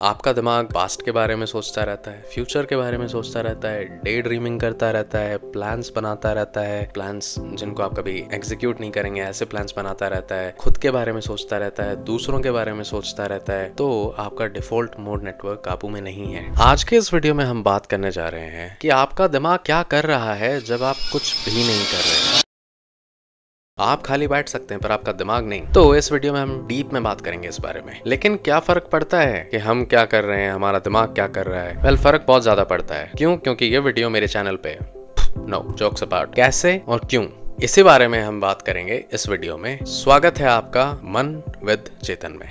आपका दिमाग पास्ट के बारे में सोचता रहता है, फ्यूचर के बारे में सोचता रहता है, डे ड्रीमिंग करता रहता है, प्लान्स बनाता रहता है, प्लान्स जिनको आप कभी एग्जीक्यूट नहीं करेंगे ऐसे प्लान्स बनाता रहता है, खुद के बारे में सोचता रहता है, दूसरों के बारे में सोचता रहता है। तो आपका डिफॉल्ट मोड नेटवर्क काबू में नहीं है। आज के इस वीडियो में हम बात करने जा रहे हैं कि आपका दिमाग क्या कर रहा है जब आप कुछ भी नहीं कर रहे हैं। आप खाली बैठ सकते हैं पर आपका दिमाग नहीं। तो इस वीडियो में हम डीप में बात करेंगे इस बारे में। लेकिन क्या फर्क पड़ता है कि हम क्या कर रहे हैं, हमारा दिमाग क्या कर रहा है? वेल, फर्क बहुत ज्यादा पड़ता है। क्यों? क्योंकि ये वीडियो मेरे चैनल पे नो जोक्स अबाउट कैसे और क्यों, इसी बारे में हम बात करेंगे इस वीडियो में। स्वागत है आपका मन विद चेतन में।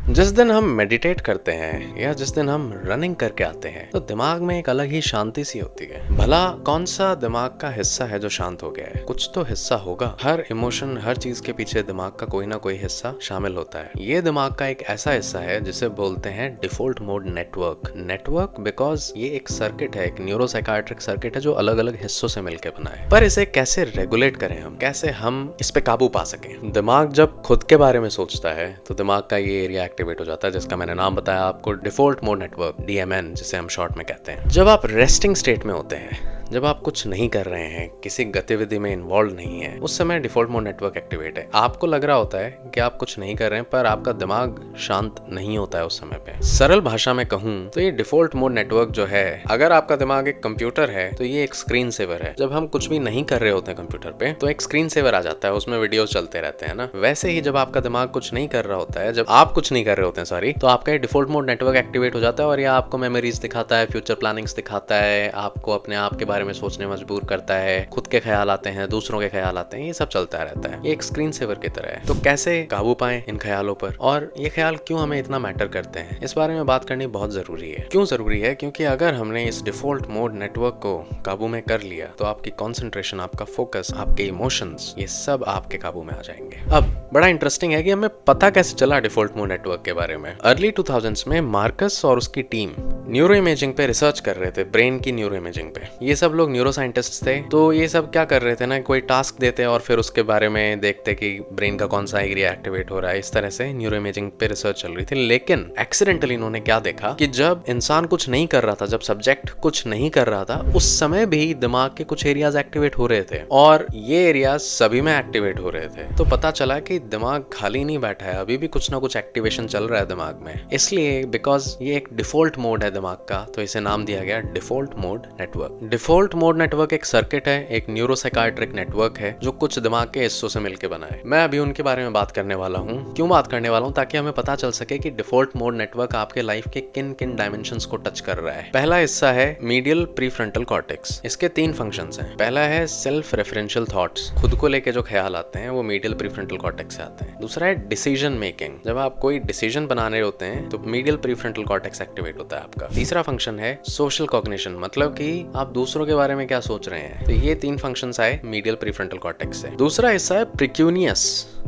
जिस दिन हम मेडिटेट करते हैं या जिस दिन हम रनिंग करके आते हैं तो दिमाग में एक अलग ही शांति सी होती है। भला कौन सा दिमाग का हिस्सा है जो शांत हो गया है? कुछ तो हिस्सा होगा। हर इमोशन, हर चीज के पीछे दिमाग का कोई ना कोई हिस्सा शामिल होता है। ये दिमाग का एक ऐसा हिस्सा है जिसे बोलते हैं डिफॉल्ट मोड नेटवर्क बिकॉज ये एक सर्किट है, एक न्यूरोसाइकाट्रिक सर्किट है जो अलग अलग हिस्सों से मिलकर बना है। पर इसे कैसे रेगुलेट करें हम, कैसे हम इस पे काबू पा सकें? दिमाग जब खुद के बारे में सोचता है तो दिमाग का ये एरिया एक्टिवेट हो जाता है जिसका मैंने नाम बताया आपको, डिफॉल्ट मोड नेटवर्क, DMN जिसे हम शॉर्ट में कहते हैं। जब आप रेस्टिंग स्टेट में होते हैं, जब आप कुछ नहीं कर रहे हैं, किसी गतिविधि में इन्वॉल्व नहीं है, उस समय डिफॉल्ट मोड नेटवर्क एक्टिवेट है। आपको लग रहा होता है कि आप कुछ नहीं कर रहे हैं पर आपका दिमाग शांत नहीं होता है उस समय पे। सरल भाषा में कहूं तो ये डिफॉल्ट मोड नेटवर्क जो है, अगर आपका दिमाग एक कंप्यूटर है तो ये एक स्क्रीन सेवर है। जब हम कुछ भी नहीं कर रहे होते हैं कंप्यूटर पे तो एक स्क्रीन सेवर आ जाता है, उसमें वीडियोस चलते रहते हैं ना। वैसे ही जब आपका दिमाग कुछ नहीं कर रहा होता है, जब आप कुछ नहीं कर रहे होते हैं तो आपका ये डिफॉल्ट मोड नेटवर्क एक्टिवेट हो जाता है और ये आपको मेमोरीज दिखाता है, फ्यूचर प्लानिंग्स दिखाता है, आपको अपने आप के बारे में सोचने मजबूर करता है, खुद के ख्याल आते हैं, दूसरों के ख्याल आते हैं, ये सब चलता रहता है। ये एक स्क्रीन सेवर की तरह है। तो कैसे काबू पाएं इन ख्यालों पर, और ये ख्याल क्यों हमें इतना मैटर करते हैं, इस बारे में बात करनी बहुत जरूरी है। क्यों जरूरी है? क्योंकि अगर हमने इस डिफॉल्ट मोड नेटवर्क को काबू में कर लिया तो आपकी कॉन्सेंट्रेशन, आपका फोकस, आपके इमोशंस, ये सब आपके काबू में आ जाएंगे। अब बड़ा इंटरेस्टिंग है कि हमें पता कैसे चला डिफॉल्ट मोड नेटवर्क के बारे में। अर्ली 2000s में मार्कस और उसकी टीम न्यूरो इमेजिंग पे रिसर्च कर रहे थे, ब्रेन की न्यूरो इमेजिंग पे। ये सब लोग न्यूरो साइंटिस्ट थे, तो ये सब क्या कर रहे थे ना, कोई टास्क देते और फिर उसके बारे में देखते कि ब्रेन का कौन सा एरिया एक्टिवेट हो रहा है। इस तरह से न्यूरो इमेजिंग पे रिसर्च चल रही थी। लेकिन एक्सीडेंटली इन्होंने क्या देखा कि जब इंसान कुछ नहीं कर रहा था, जब सब्जेक्ट कुछ नहीं कर रहा था, उस समय भी दिमाग के कुछ एरियाज एक्टिवेट हो रहे थे और ये एरियाज सभी में एक्टिवेट हो रहे थे। तो पता चला कि दिमाग खाली नहीं बैठा है, अभी भी कुछ ना कुछ एक्टिवेशन चल रहा है दिमाग में। इसलिए बिकॉज ये एक डिफॉल्ट मोड है दिमाग का, तो इसे नाम दिया गया default mode network. Default mode network एक सर्किट है, एक न्यूरोसाइकाट्रिक नेटवर्क है जो कुछ दिमाग के हिस्सों से मिलकर बना है। मैं अभी उनके बारे में बात करने वाला हूँ। क्यों बात करने वाला हूँ? ताकि हमें पता चल सके कि डिफॉल्ट मोड नेटवर्क आपके लाइफ के किन किन डायमेंशंस को टच कर रहा है। पहला हिस्सा है मीडियल प्रीफ्रंटल कॉर्टेक्स। इसके 3 फंक्शंस हैं। पहला है सेल्फ रेफरेंशियल थॉट्स, खुद को लेके जो ख्याल आते हैं वो मीडियल प्रीफ्रंटल कॉर्टेक्स से आते हैं। दूसरा है डिसीजन मेकिंग, जब आप कोई डिसीजन बनाने होते हैं तो मीडियल प्रीफ्रंटल कॉर्टेक्स एक्टिवेट होता है आपका। तीसरा फंक्शन है सोशल कॉग्निशन, मतलब कि आप दूसरों के बारे में क्या सोच रहे हैं। तो ये 3 फंक्शंस आए मीडियल प्रीफ्रंटल कॉर्टेक्स से। दूसरा हिस्सा है प्रिक्यूनियस।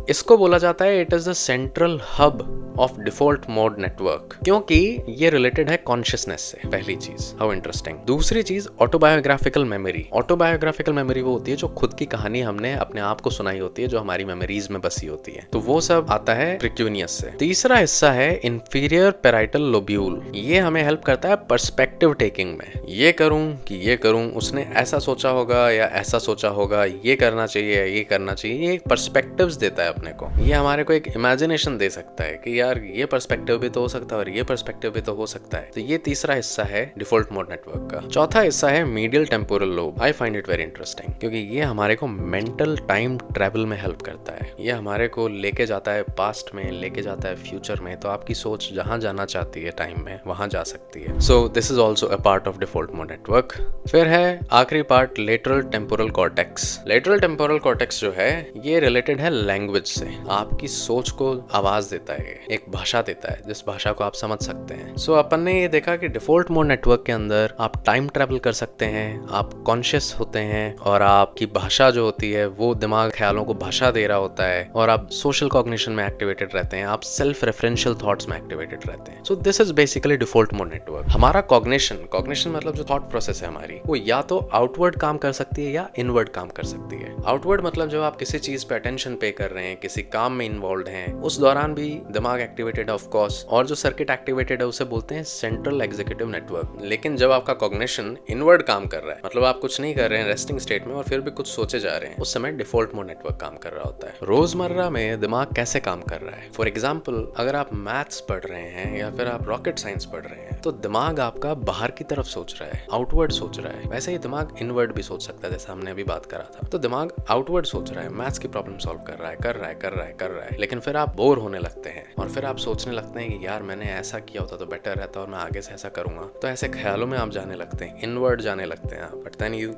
इसको बोला जाता है it is the central hub of default mode network, क्योंकि ये रिलेटेड है कॉन्शियसनेस से। पहली चीज, हाउ इंटरेस्टिंग। दूसरी चीज ऑटोबायोग्राफिकल मेमोरी। ऑटोबायोग्राफिकल मेमोरी वो होती है जो खुद की कहानी हमने अपने आप को सुनाई होती है, जो हमारी मेमोरीज में बसी होती है, तो वो सब आता है प्रिक्यूनियस से। तीसरा हिस्सा है इंफीरियर पैराइटल लोब्यूल। ये हमें हेल्प करता है पर्सपेक्टिव टेकिंग में। ये करूं कि ये करूं, उसने ऐसा सोचा होगा या ऐसा सोचा होगा, ये करना चाहिए, ये करना चाहिए। ये पर्सपेक्टिव्स देता है अपने को। ये हमारे को एक इमेजिनेशन दे सकता है कि यार ये पर्सपेक्टिव भी तो हो सकता है और ये पर्सपेक्टिव भी तो हो सकता है। तो ये तीसरा हिस्सा है डिफॉल्ट मोड नेटवर्क का। चौथा हिस्सा है medial temporal lobe. I find it very interesting क्योंकि ये हमारे को मेंटल टाइम ट्रेवल में हेल्प करता है। ये हमारे को लेके जाता है पास्ट में, लेके जाता है फ्यूचर में। तो आपकी सोच जहां जाना चाहती है टाइम में, वहां जा सकती है। So this is also a part of default mode network. फिर है आखिरी part, lateral temporal cortex. Lateral temporal cortex जो है ये रिलेटेड है लैंग्वेज लैंग्वेज से आपकी सोच को आवाज देता है, एक भाषा देता है जिस भाषा को आप समझ सकते हैं। सो अपन ने ये देखा कि डिफॉल्ट मोड नेटवर्क के अंदर आप टाइम ट्रैवल कर सकते हैं, आप कॉन्शियस होते हैं और आपकी भाषा जो होती है वो दिमाग ख्यालों को भाषा दे रहा होता है और आप सोशल कॉग्निशन में एक्टिवेटेड रहते हैं, आप सेल्फ रेफरेंशियल थॉट्स में एक्टिवेटेड रहते हैं। So this is basically default mode network. हमारा कॉग्निशन मतलब जो थॉट प्रोसेस है हमारी, वो या तो आउटवर्ड काम कर सकती है या इनवर्ड काम कर सकती है। आउटवर्ड मतलब जब आप किसी चीज पे अटेंशन पे कर रहे हैं, किसी काम में इन्वॉल्व हैं, उस दौरान भी दिमाग एक्टिवेटेड ऑफ कोर्स, और जो सर्किट एक्टिवेटेड है उसे बोलते हैं सेंट्रल एग्जीक्यूटिव नेटवर्क। लेकिन जब आपका कॉग्निशन इनवर्ड काम कर रहा है, मतलब आप कुछ नहीं कर रहे हैं रेस्टिंग स्टेट में और फिर भी कुछ सोचे जा रहे हैं, उस समय डिफॉल्ट मोड नेटवर्क काम कर रहा होता है। रोजमर्रा में दिमाग कैसे काम कर रहा है? फॉर एग्जाम्पल, अगर आप मैथ्स पढ़ रहे हैं या फिर आप रॉकेट साइंस पढ़ रहे हैं तो दिमाग आपका बाहर की तरफ सोच रहा है, आउटवर्ड सोच रहा है। वैसे ही दिमाग इनवर्ड भी सोच सकता है, जैसे हमने अभी बात करा था। तो दिमाग आउटवर्ड सोच रहा है, मैथ्स की प्रॉब्लम सॉल्व कर रहा है, लेकिन फिर आप बोर होने लगते हैं और फिर आप सोचने लगते हैं कि यार मैंने ऐसा किया होता तो बेटर रहता और मैं आगे से ऐसा करूंगा। तो ऐसे ख्यालों में आप जाने लगते हैं, इनवर्ड जाने लगते हैं आप। But then you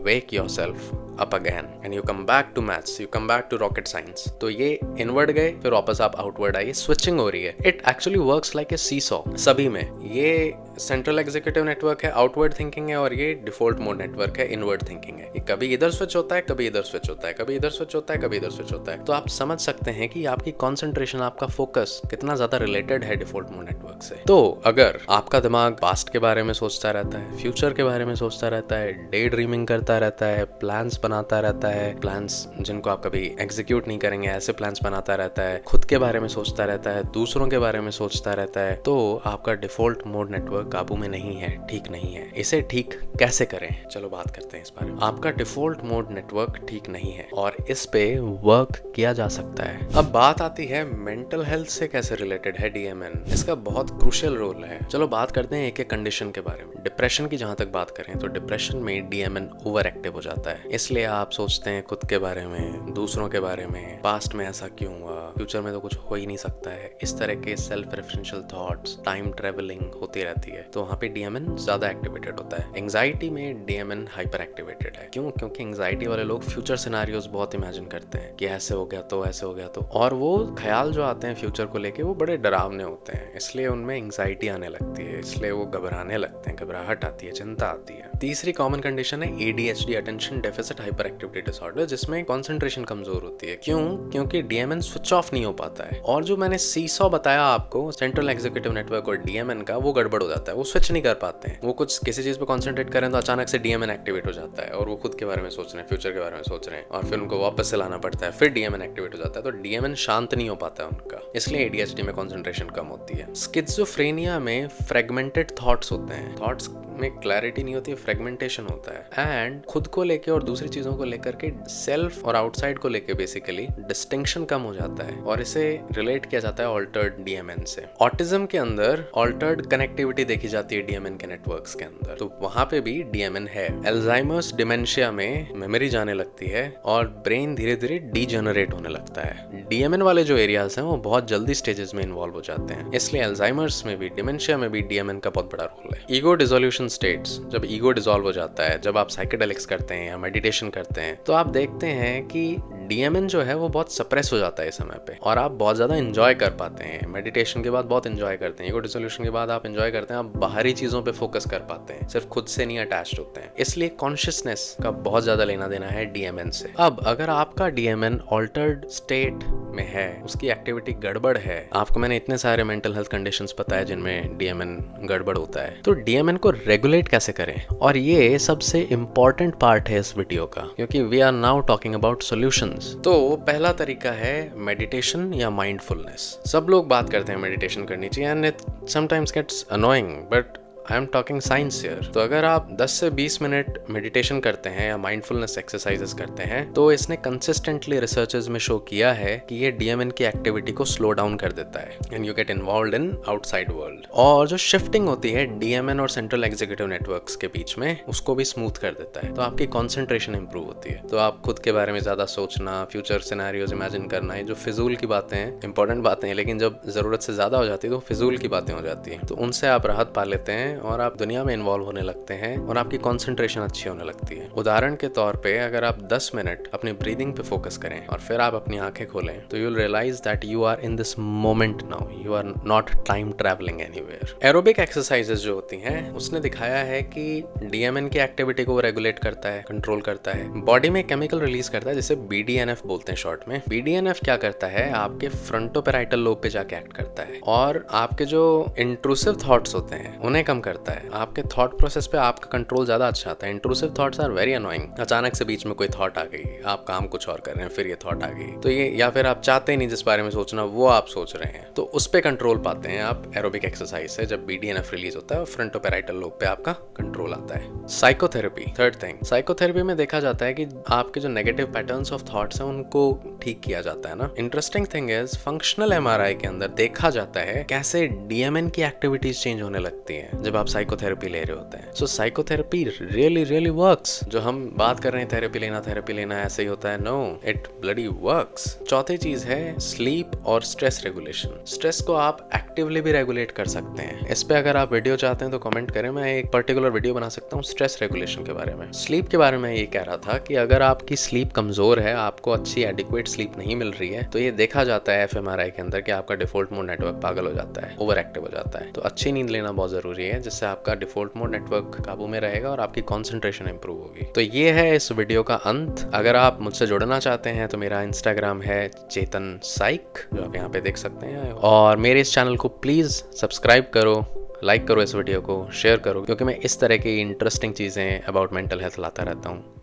wake yourself up again and you come back to maths, you come back to rocket science। तो ये इनवर्ड गए, फिर वापस आप आउटवर्ड आइए, स्विचिंग हो रही है। It actually works like a seesaw. सभी में ये सेंट्रल एग्जीक्यूटिव नेटवर्क है, आउटवर्ड थिंकिंग है, और ये डिफॉल्ट मोड नेटवर्क है, इनवर्ड थिंकिंग है। ये कभी इधर स्विच होता है, कभी इधर स्विच होता है, कभी इधर स्विच होता है, कभी इधर स्विच होता है। तो आप समझ सकते हैं कि आपकी कॉन्सेंट्रेशन, आपका फोकस कितना ज्यादा रिलेटेड है डिफॉल्ट मोड नेटवर्क से। तो अगर आपका दिमाग पास्ट के बारे में सोचता रहता है, फ्यूचर के बारे में सोचता रहता है, डे ड्रीमिंग करता रहता है, प्लान्स बनाता रहता है, प्लान्स जिनको आप कभी एग्जीक्यूट नहीं करेंगे, ऐसे प्लान्स बनाता रहता है, खुद के बारे में सोचता रहता है, दूसरों के बारे में सोचता रहता है, तो आपका डिफॉल्ट मोड नेटवर्क काबू में नहीं है, ठीक नहीं है। इसे ठीक कैसे करें, चलो बात करते हैं इस बारे में। आपका डिफॉल्ट मोड नेटवर्क ठीक नहीं है और इस पे वर्क किया जा सकता है। अब बात आती है मेंटल हेल्थ से कैसे रिलेटेड है डीएमएन। इसका बहुत क्रूशियल रोल है। चलो बात करते हैं एक एक कंडीशन के बारे में। डिप्रेशन की जहां तक बात करें तो डिप्रेशन में डीएमएन ओवर एक्टिव हो जाता है, इसलिए आप सोचते हैं खुद के बारे में, दूसरों के बारे में, पास्ट में ऐसा क्यों हुआ, फ्यूचर में तो कुछ हो ही नहीं सकता है। इस तरह के self referential thoughts, time travelling होती रहती है, तो वहाँ पे डीएमएन ज्यादा एक्टिवेटेड होता है। एंजाइटी में डीएमएन हाइपर एक्टिवेटेड है। क्यों? क्योंकि एंजाइटी वाले लोग फ्यूचर सिनारियोज बहुत इमेजिन करते हैं कि ऐसे हो गया तो, ऐसे हो गया तो, और वो ख्याल जो आते हैं फ्यूचर को लेके वो बड़े डरावने होते हैं, इसलिए उनमें एंजाइटी आने लगती है, इसलिए वो घबराने लगते हैं, घबराहट आती है, चिंता आती है। तीसरी कॉमन कंडीशन है ADHD, attention deficit hyper activity disorder, जिसमें कंसंट्रेशन कमजोर होती है। क्यों? क्योंकि डीएमएन स्विच ऑफ नहीं हो पाता है, और जो मैंने सीसॉ बताया आपको सेंट्रल एग्जीक्यूटिव नेटवर्क और डीएमएन का, वो गड़बड़ हो जाता है, वो स्विच नहीं कर पाते हैं। वो कुछ किसी चीज पे कंसंट्रेट करें तो अचानक से डीएमएन एक्टिवेट हो जाता है और वो खुद के बारे में सोच रहे हैं, फ्यूचर के बारे में सोच रहे हैं, और फिर उनको वापस से लाना पड़ता है, फिर डीएमएन एक्टिवेट हो जाता है, तो डीएमएन शांत नहीं हो पाता है उनका, इसलिए एडीएचडी में कंसंट्रेशन कम होती है। स्किज़ोफ्रेनिया में फ्रेगमेंटेड थॉट्स होते हैं, थॉट्स में क्लैरिटी नहीं होती है, फ्रेगमेंटेशन होता है, एंड खुद को लेके और दूसरी चीजों को लेकर के, सेल्फ और आउटसाइड को लेके बेसिकली डिस्टिंक्शन कम हो जाता है, और इसे रिलेट किया जाता है ऑल्टर्ड डीएमएन से। ऑटिज्म के अंदर ऑल्टर्ड कनेक्टिविटी देखी जाती है डीएमएन के नेटवर्क्स के अंदर, तो वहां पे भी डीएमएन है। अल्जाइमर्स डिमेंशिया में मेमोरी जाने लगती है और ब्रेन धीरे धीरे डीजेनरेट होने लगता है। डीएमएन वाले जो एरियाज हैं वो बहुत जल्दी स्टेजेस में इन्वॉल्व हो जाते हैं, इसलिए अल्जाइमर्स में भी, डिमेंशिया में भी डीएमएन का बहुत बड़ा रोल है। ईगो डिसोल्यूशन स्टेट्स, जब ईगो डिसॉल्व हो जाता है, जब आप साइकेडेलिक्स करते हैं या मेडिटेशन करते हैं, तो आप देखते हैं कि डीएमएन जो है वो बहुत सप्रेस हो जाता है इस समय पे, और आप बहुत ज्यादा एंजॉय कर पाते हैं। मेडिटेशन के बाद बहुत एंजॉय करते हैं, ईगो डिसोल्यूशन के बाद आप एंजॉय करते हैं, आप बाहरी चीजों पे फोकस कर पाते हैं, सिर्फ खुद से नहीं अटैच्ड होते हैं, इसलिए कॉन्शियसनेस का बहुत ज्यादा लेना देना है डीएमएन से। अब अगर आपका डीएमएन ऑल्टर्ड स्टेट में है, उसकी एक्टिविटी गड़बड़ है, आपको मैंने इतने सारे मेंटल हेल्थ कंडीशंस बताए जिनमें डीएमएन गड़बड़ होता है, तो डीएमएन को रेगुलेट कैसे करें? और ये सबसे इंपॉर्टेंट पार्ट है इस वीडियो का, क्योंकि we are now talking about solutions. तो पहला तरीका है मेडिटेशन या माइंडफुलनेस। सब लोग बात करते हैं मेडिटेशन करनी चाहिए, and it sometimes gets annoying, but I am talking science here. तो अगर आप 10 से 20 मिनट मेडिटेशन करते हैं या माइंडफुलनेस एक्सरसाइजेस करते हैं, तो इसने कंसिस्टेंटली रिसर्चेस में शो किया है कि ये डीएमएन की एक्टिविटी को स्लो डाउन कर देता है, and you get involved in outside world. और जो शिफ्टिंग होती है डीएमएन और सेंट्रल एग्जीक्यूटिव नेटवर्क्स के बीच में, उसको भी स्मूथ कर देता है, तो आपकी कॉन्सेंट्रेशन इंप्रूव होती है। तो आप खुद के बारे में ज्यादा सोचना, फ्यूचर सिनेरियोज इमेजिन करना, ये जो फिजूल की बातें हैं, इंपॉर्टेंट बातें हैं, लेकिन जब जरूरत से ज्यादा हो जाती है तो फिजूल की बातें हो जाती हैं, तो उनसे आप राहत पा लेते हैं और आप दुनिया में इन्वॉल्व होने लगते हैं और आपकी कॉन्सेंट्रेशन अच्छी होने लगती है। उदाहरण के तौर पे अगर आप 10 मिनट अपनी ब्रीदिंग पे फोकस करें और फिर आप अपनी आंखें खोलें तो you will realise that you are in this moment now, you are not time travelling anywhere. Aerobic exercises जो होती हैं उसने दिखाया है कि डीएमएन की एक्टिविटी को वो रेगुलेट करता है, कंट्रोल करता है, बॉडी में केमिकल रिलीज करता है जिसे बीडीएनएफ बोलते हैं शॉर्ट में। बीडीएनएफ क्या करता है, आपके फ्रंटोपेराइटल लोब पे जाके एक्ट करता है और आपके जो इंट्रूसिव थॉट्स होते हैं उन्हें कम करता है। आपके थॉट प्रोसेस पे आपका कंट्रोल ज्यादा अच्छा आता है। Intrusive thoughts are very annoying. अचानक से बीच में कोई थॉट आ गई, आप काम कुछ और कर रहे हैं, फिर ये थॉट आ गई, तो ये, या फिर आप चाहते ही नहीं जिस बारे में सोचना वो आप सोच रहे हैं, तो उस पे कंट्रोल पाते हैं आप एरोबिक एक्सरसाइज से। जब बीडीएनएफ रिलीज होता है और फ्रंटोपेराइटल लोब पे आपका कंट्रोल आता है। साइकोथेरेपी, थर्ड थिंग, साइकोथेरेपी में देखा जाता है कि आपके जो नेगेटिव पैटर्न्स ऑफ थॉट्स हैं उनको ठीक किया जाता है ना। Interesting thing is functional MRI के अंदर देखा जाता है कैसे डीएमएन की एक्टिविटीज चेंज होने लगती हैं जब आप साइकोथेरेपी ले रहे होते हैं। सो साइकोथेरेपी रियली वर्क्स। जो हम बात कर रहे हैं थेरेपी लेना ऐसे ही होता है, नो, इट ब्लडी वर्क्स। चौथी चीज है स्लीप और स्ट्रेस रेगुलेशन। स्ट्रेस को आप एक्टिवली भी रेगुलेट कर सकते हैं। इस पे अगर आप वीडियो चाहते हैं तो कमेंट करें, मैं एक पर्टिकुलर वीडियो बना सकता हूँ स्ट्रेस रेगुलेशन के बारे में। स्लीप के बारे में ये कह रहा था कि अगर आपकी स्लीप कमजोर है, आपको अच्छी एडिक्वेट स्लीप नहीं मिल रही है, तो ये देखा जाता है एफएमआरआई के अंदर कि आपका डिफॉल्ट मोड नेटवर्क पागल हो जाता है, ओवर एक्टिव हो जाता है। तो अच्छी नींद लेना बहुत जरूरी है जिससे आपका डिफॉल्ट मोड नेटवर्क काबू में रहेगा और आपकी कॉन्सेंट्रेशन इंप्रूव होगी। तो ये है इस वीडियो का अंत। अगर आप मुझसे जुड़ना चाहते हैं तो मेरा इंस्टाग्राम है चेतन साइक, जो आप यहाँ पे देख सकते हैं, और मेरे इस चैनल को प्लीज सब्सक्राइब करो, लाइक करो, इस वीडियो को शेयर करो, क्योंकि मैं इस तरह की इंटरेस्टिंग चीजें अबाउट मेंटल हेल्थ लाता रहता हूँ।